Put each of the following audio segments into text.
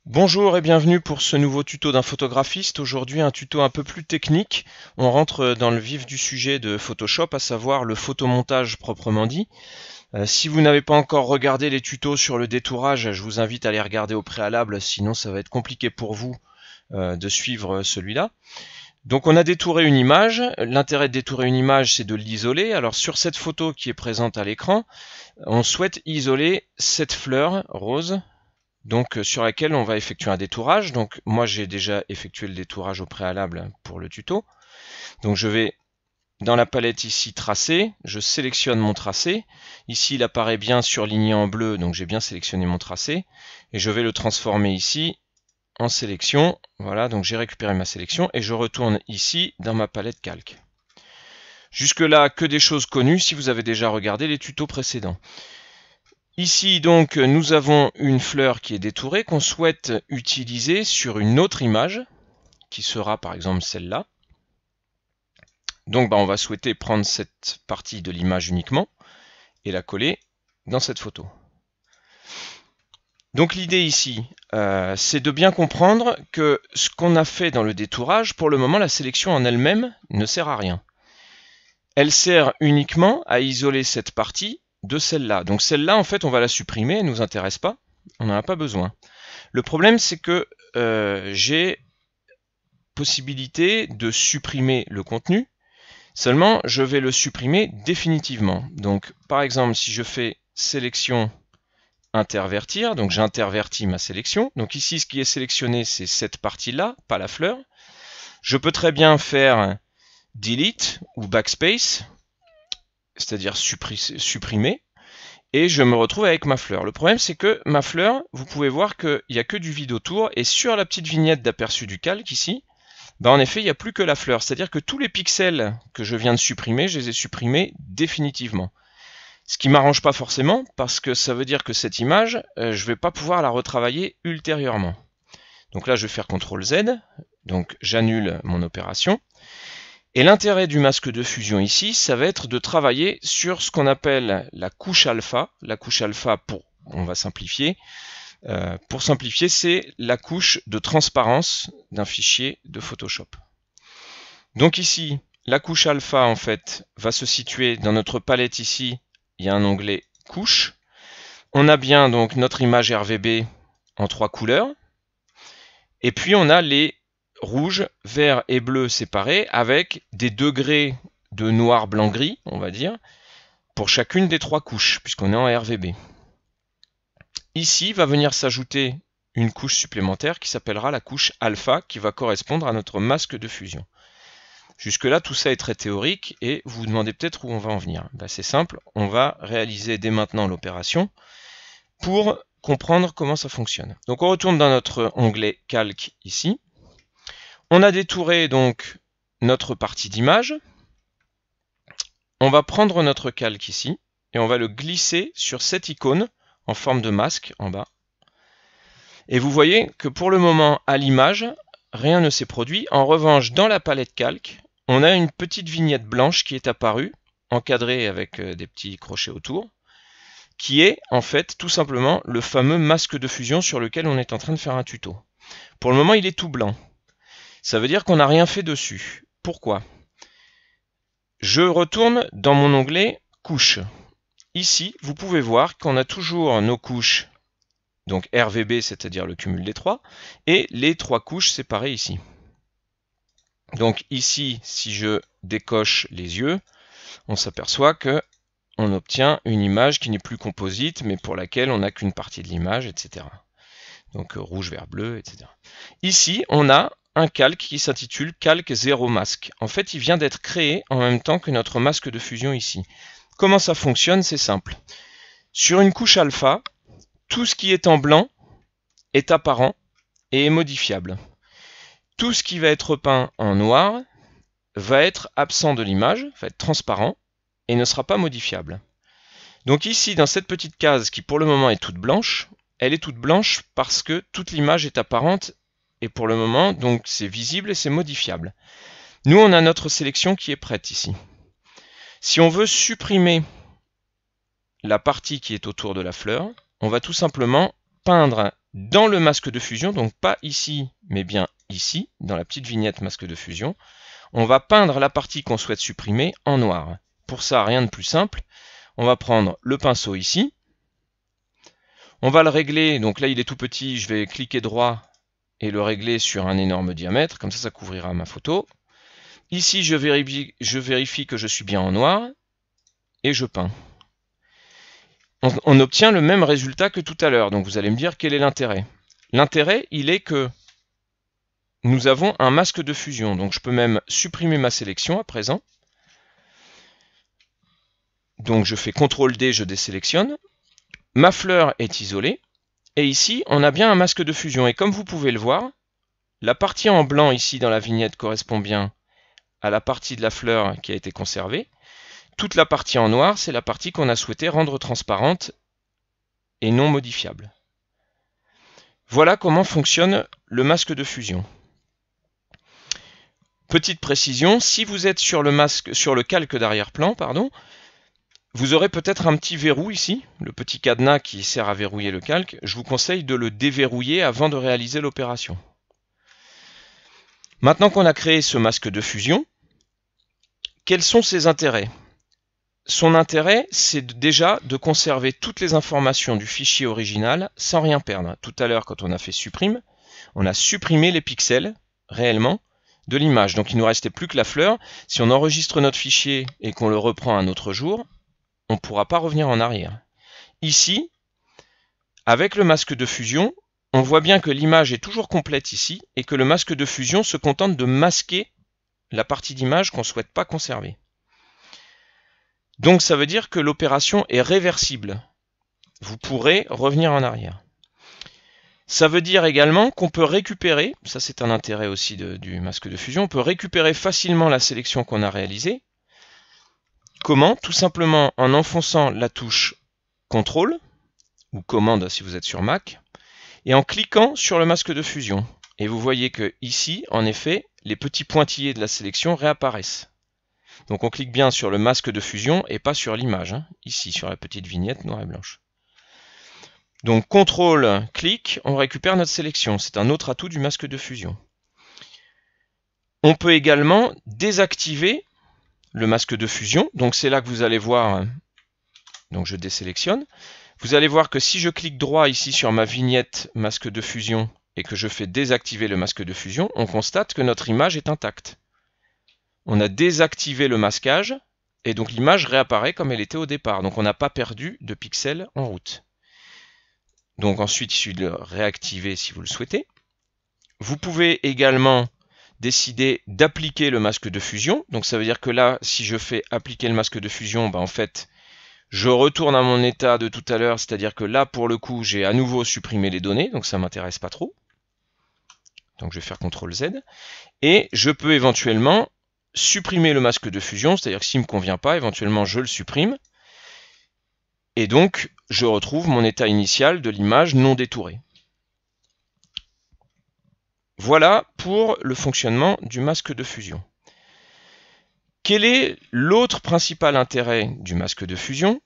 Bonjour et bienvenue pour ce nouveau tuto d'un photographiste. Aujourd'hui un tuto un peu plus technique. On rentre dans le vif du sujet de Photoshop, à savoir le photomontage proprement dit. Si vous n'avez pas encore regardé les tutos sur le détourage, je vous invite à les regarder au préalable, sinon ça va être compliqué pour vous de suivre celui-là. Donc on a détouré une image. L'intérêt de détourer une image, c'est de l'isoler. Alors sur cette photo qui est présente à l'écran, on souhaite isoler cette fleur rose, donc sur laquelle on va effectuer un détourage. Donc moi j'ai déjà effectué le détourage au préalable pour le tuto. Donc je vais dans la palette ici tracé, je sélectionne mon tracé. Ici il apparaît bien surligné en bleu, donc j'ai bien sélectionné mon tracé. Et je vais le transformer ici en sélection. Voilà, donc j'ai récupéré ma sélection et je retourne ici dans ma palette calque. Jusque là, que des choses connues si vous avez déjà regardé les tutos précédents. Ici donc nous avons une fleur qui est détourée qu'on souhaite utiliser sur une autre image qui sera par exemple celle-là. Donc on va souhaiter prendre cette partie de l'image uniquement et la coller dans cette photo. Donc l'idée ici, c'est de bien comprendre que ce qu'on a fait dans le détourage, pour le moment la sélection en elle-même ne sert à rien. Elle sert uniquement à isoler cette partie de celle-là. Donc celle-là, en fait, on va la supprimer, elle ne nous intéresse pas, on n'en a pas besoin. Le problème, c'est que j'ai possibilité de supprimer le contenu, seulement je vais le supprimer définitivement. Donc par exemple, si je fais sélection intervertir, donc j'intervertis ma sélection. Donc ici, ce qui est sélectionné, c'est cette partie-là, pas la fleur. Je peux très bien faire delete ou backspace, c'est-à-dire supprimer, et je me retrouve avec ma fleur. Le problème, c'est que ma fleur, vous pouvez voir qu'il n'y a que du vide autour, et sur la petite vignette d'aperçu du calque ici, en effet, il n'y a plus que la fleur. C'est-à-dire que tous les pixels que je viens de supprimer, je les ai supprimés définitivement. Ce qui ne m'arrange pas forcément, parce que ça veut dire que cette image, je ne vais pas pouvoir la retravailler ultérieurement. Donc là, je vais faire CTRL Z, donc j'annule mon opération. Et l'intérêt du masque de fusion ici, ça va être de travailler sur ce qu'on appelle la couche alpha. La couche alpha, on va simplifier. Pour simplifier, c'est la couche de transparence d'un fichier de Photoshop. Donc ici, la couche alpha, en fait, va se situer dans notre palette ici. Il y a un onglet couche. On a bien donc notre image RVB en 3 couleurs. Et puis on a les rouge, vert et bleu séparés avec des degrés de noir, blanc, gris, on va dire, pour chacune des 3 couches, puisqu'on est en RVB. Ici va venir s'ajouter une couche supplémentaire qui s'appellera la couche alpha, qui va correspondre à notre masque de fusion. Jusque-là, tout ça est très théorique et vous vous demandez peut-être où on va en venir. C'est simple, on va réaliser dès maintenant l'opération pour comprendre comment ça fonctionne. Donc on retourne dans notre onglet calque ici. On a détouré donc notre partie d'image. On va prendre notre calque ici et on va le glisser sur cette icône en forme de masque en bas. Et vous voyez que pour le moment, à l'image, rien ne s'est produit. En revanche, dans la palette calque, on a une petite vignette blanche qui est apparue, encadrée avec des petits crochets autour, qui est en fait tout simplement le fameux masque de fusion sur lequel on est en train de faire un tuto. Pour le moment, il est tout blanc. Ça veut dire qu'on n'a rien fait dessus. Pourquoi? Je retourne dans mon onglet couches. Ici, vous pouvez voir qu'on a toujours nos couches, donc RVB, c'est-à-dire le cumul des 3, et les 3 couches séparées ici. Donc ici, si je décoche les yeux, on s'aperçoit que on obtient une image qui n'est plus composite, mais pour laquelle on n'a qu'une partie de l'image, etc. Donc rouge, vert, bleu, etc. Ici, on a un calque qui s'intitule calque 0 masque. En fait, il vient d'être créé en même temps que notre masque de fusion ici. Comment ça fonctionne? C'est simple. Sur une couche alpha, tout ce qui est en blanc est apparent et est modifiable. Tout ce qui va être peint en noir va être absent de l'image, va être transparent et ne sera pas modifiable. Donc ici, dans cette petite case qui pour le moment est toute blanche, elle est toute blanche parce que toute l'image est apparente et pour le moment, donc c'est visible et c'est modifiable. Nous, on a notre sélection qui est prête ici. Si on veut supprimer la partie qui est autour de la fleur, on va tout simplement peindre dans le masque de fusion, donc pas ici, mais bien ici, dans la petite vignette masque de fusion, on va peindre la partie qu'on souhaite supprimer en noir. Pour ça, rien de plus simple. On va prendre le pinceau ici. On va le régler, donc là il est tout petit, je vais cliquer droit et le régler sur un énorme diamètre, comme ça couvrira ma photo. Ici je vérifie que je suis bien en noir et je peins. On obtient le même résultat que tout à l'heure, donc vous allez me dire quel est l'intérêt. L'intérêt, il est que nous avons un masque de fusion, donc je peux même supprimer ma sélection à présent. Donc je fais CTRL D, je désélectionne. Ma fleur est isolée, et ici on a bien un masque de fusion, et comme vous pouvez le voir, la partie en blanc ici dans la vignette correspond bien à la partie de la fleur qui a été conservée. Toute la partie en noir, c'est la partie qu'on a souhaité rendre transparente et non modifiable. Voilà comment fonctionne le masque de fusion. Petite précision, si vous êtes sur le calque d'arrière-plan, vous aurez peut-être un petit verrou ici, le petit cadenas qui sert à verrouiller le calque. Je vous conseille de le déverrouiller avant de réaliser l'opération. Maintenant qu'on a créé ce masque de fusion, quels sont ses intérêts ? Son intérêt, c'est déjà de conserver toutes les informations du fichier original sans rien perdre. Tout à l'heure, quand on a fait supprime, on a supprimé les pixels, réellement, de l'image. Donc il ne nous restait plus que la fleur. Si on enregistre notre fichier et qu'on le reprend un autre jour, on ne pourra pas revenir en arrière. Ici, avec le masque de fusion, on voit bien que l'image est toujours complète ici et que le masque de fusion se contente de masquer la partie d'image qu'on ne souhaite pas conserver. Donc ça veut dire que l'opération est réversible. Vous pourrez revenir en arrière. Ça veut dire également qu'on peut récupérer, ça c'est un intérêt aussi du masque de fusion, on peut récupérer facilement la sélection qu'on a réalisée. Comment? Tout simplement en enfonçant la touche CTRL, ou commande si vous êtes sur Mac, et en cliquant sur le masque de fusion. Et vous voyez que ici, en effet, les petits pointillés de la sélection réapparaissent. Donc on clique bien sur le masque de fusion et pas sur l'image, ici sur la petite vignette noire et blanche. Donc CTRL, clic, on récupère notre sélection. C'est un autre atout du masque de fusion. On peut également désactiver le masque de fusion. Donc c'est là que vous allez voir, donc je désélectionne. Vous allez voir que si je clique droit ici sur ma vignette masque de fusion et que je fais désactiver le masque de fusion, on constate que notre image est intacte. On a désactivé le masquage et donc l'image réapparaît comme elle était au départ. Donc on n'a pas perdu de pixels en route. Donc ensuite, il suffit de le réactiver si vous le souhaitez. Vous pouvez également décider d'appliquer le masque de fusion. Donc ça veut dire que là, si je fais appliquer le masque de fusion, en fait, je retourne à mon état de tout à l'heure, c'est-à-dire que là, pour le coup, j'ai à nouveau supprimé les données, donc ça ne m'intéresse pas trop. Donc je vais faire CTRL Z. Et je peux éventuellement supprimer le masque de fusion, c'est-à-dire que s'il ne me convient pas, éventuellement je le supprime. Et donc, je retrouve mon état initial de l'image non détourée. Voilà pour le fonctionnement du masque de fusion. Quel est l'autre principal intérêt du masque de fusion?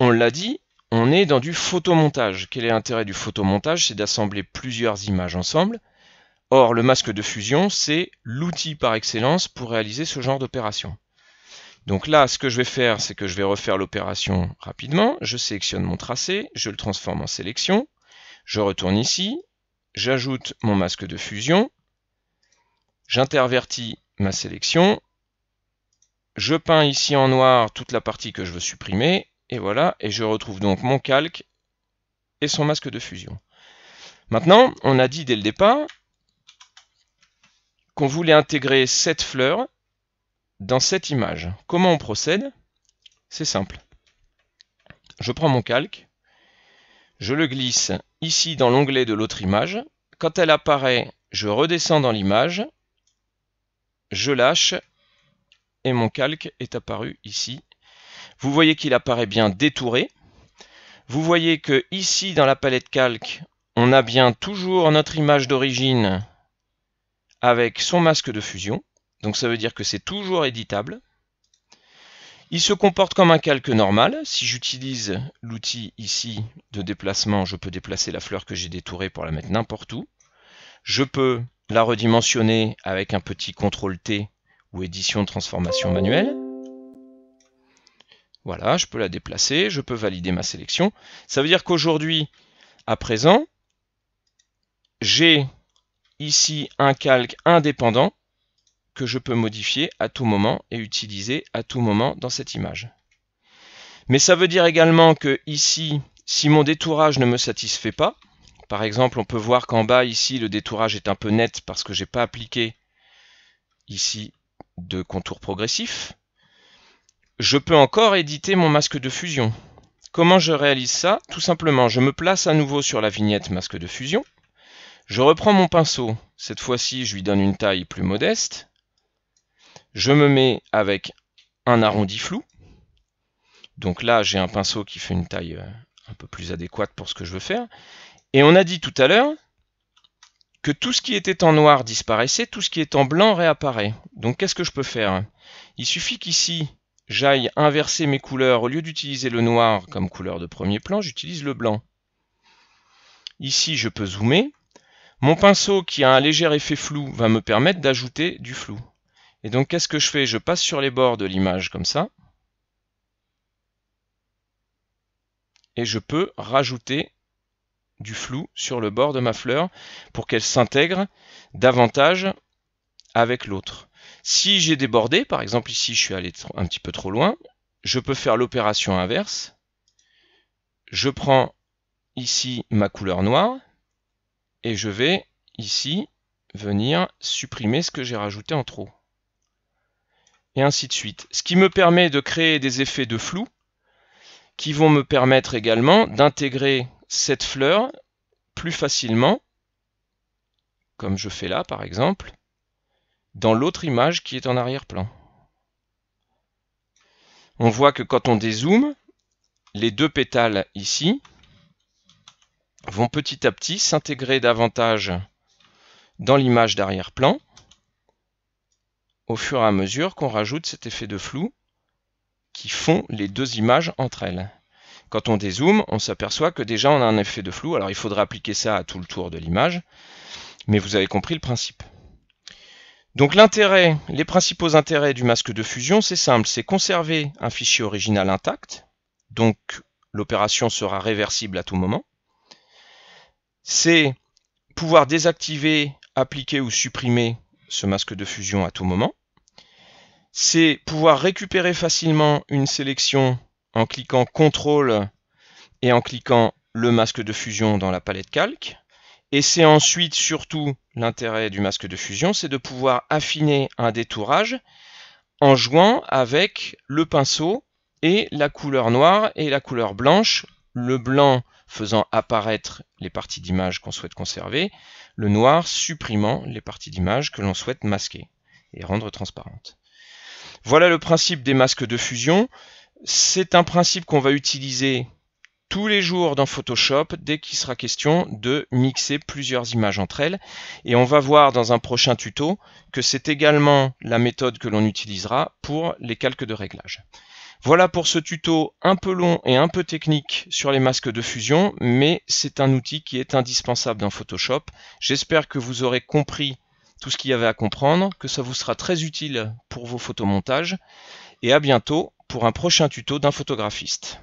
On l'a dit, on est dans du photomontage. Quel est l'intérêt du photomontage? C'est d'assembler plusieurs images ensemble. Or, le masque de fusion, c'est l'outil par excellence pour réaliser ce genre d'opération. Donc là, ce que je vais faire, c'est que je vais refaire l'opération rapidement. Je sélectionne mon tracé, je le transforme en sélection. Je retourne ici, j'ajoute mon masque de fusion. J'intervertis ma sélection. Je peins ici en noir toute la partie que je veux supprimer. Et voilà, et je retrouve donc mon calque et son masque de fusion. Maintenant, on a dit dès le départ qu'on voulait intégrer cette fleur dans cette image. Comment on procède? C'est simple. Je prends mon calque, je le glisse ici dans l'onglet de l'autre image. Quand elle apparaît, je redescends dans l'image, je lâche et mon calque est apparu ici. Vous voyez qu'il apparaît bien détouré. Vous voyez que ici dans la palette calque, on a bien toujours notre image d'origine avec son masque de fusion. Donc ça veut dire que c'est toujours éditable. Il se comporte comme un calque normal. Si j'utilise l'outil ici de déplacement, je peux déplacer la fleur que j'ai détourée pour la mettre n'importe où. Je peux la redimensionner avec un petit CTRL-T ou édition de transformation manuelle. Voilà, je peux la déplacer, je peux valider ma sélection. Ça veut dire qu'aujourd'hui, à présent, j'ai ici un calque indépendant que je peux modifier à tout moment et utiliser à tout moment dans cette image. Mais ça veut dire également que ici, si mon détourage ne me satisfait pas, par exemple, on peut voir qu'en bas ici, le détourage est un peu net parce que je n'ai pas appliqué ici de contour progressif. Je peux encore éditer mon masque de fusion. Comment je réalise ça? Tout simplement, je me place à nouveau sur la vignette masque de fusion. Je reprends mon pinceau. Cette fois-ci, je lui donne une taille plus modeste. Je me mets avec un arrondi flou. Donc là, j'ai un pinceau qui fait une taille un peu plus adéquate pour ce que je veux faire. Et on a dit tout à l'heure que tout ce qui était en noir disparaissait, tout ce qui est en blanc réapparaît. Donc qu'est-ce que je peux faire? Il suffit qu'ici, j'aille inverser mes couleurs. Au lieu d'utiliser le noir comme couleur de premier plan, j'utilise le blanc. Ici, je peux zoomer. Mon pinceau qui a un léger effet flou va me permettre d'ajouter du flou. Et donc qu'est-ce que je fais? Je passe sur les bords de l'image comme ça. Et je peux rajouter du flou sur le bord de ma fleur pour qu'elle s'intègre davantage avec l'autre. Si j'ai débordé, par exemple ici je suis allé un petit peu trop loin, je peux faire l'opération inverse. Je prends ici ma couleur noire et je vais ici venir supprimer ce que j'ai rajouté en trop. Et ainsi de suite. Ce qui me permet de créer des effets de flou qui vont me permettre également d'intégrer cette fleur plus facilement, comme je fais là par exemple, dans l'autre image qui est en arrière-plan. On voit que quand on dézoome, les deux pétales ici vont petit à petit s'intégrer davantage dans l'image d'arrière-plan au fur et à mesure qu'on rajoute cet effet de flou qui font les deux images entre elles. Quand on dézoome, on s'aperçoit que déjà on a un effet de flou. Alors il faudra appliquer ça à tout le tour de l'image, mais vous avez compris le principe. Donc les principaux intérêts du masque de fusion, c'est simple, c'est conserver un fichier original intact, donc l'opération sera réversible à tout moment. C'est pouvoir désactiver, appliquer ou supprimer ce masque de fusion à tout moment. C'est pouvoir récupérer facilement une sélection en cliquant CTRL et en cliquant le masque de fusion dans la palette calque. Et c'est ensuite surtout l'intérêt du masque de fusion, c'est de pouvoir affiner un détourage en jouant avec le pinceau et la couleur noire et la couleur blanche, le blanc faisant apparaître les parties d'image qu'on souhaite conserver, le noir supprimant les parties d'image que l'on souhaite masquer et rendre transparentes. Voilà le principe des masques de fusion. C'est un principe qu'on va utiliser tous les jours dans Photoshop dès qu'il sera question de mixer plusieurs images entre elles. Et on va voir dans un prochain tuto que c'est également la méthode que l'on utilisera pour les calques de réglage. Voilà pour ce tuto un peu long et un peu technique sur les masques de fusion, mais c'est un outil qui est indispensable dans Photoshop. J'espère que vous aurez compris tout ce qu'il y avait à comprendre, que ça vous sera très utile pour vos photomontages, et à bientôt pour un prochain tuto d'un photographiste.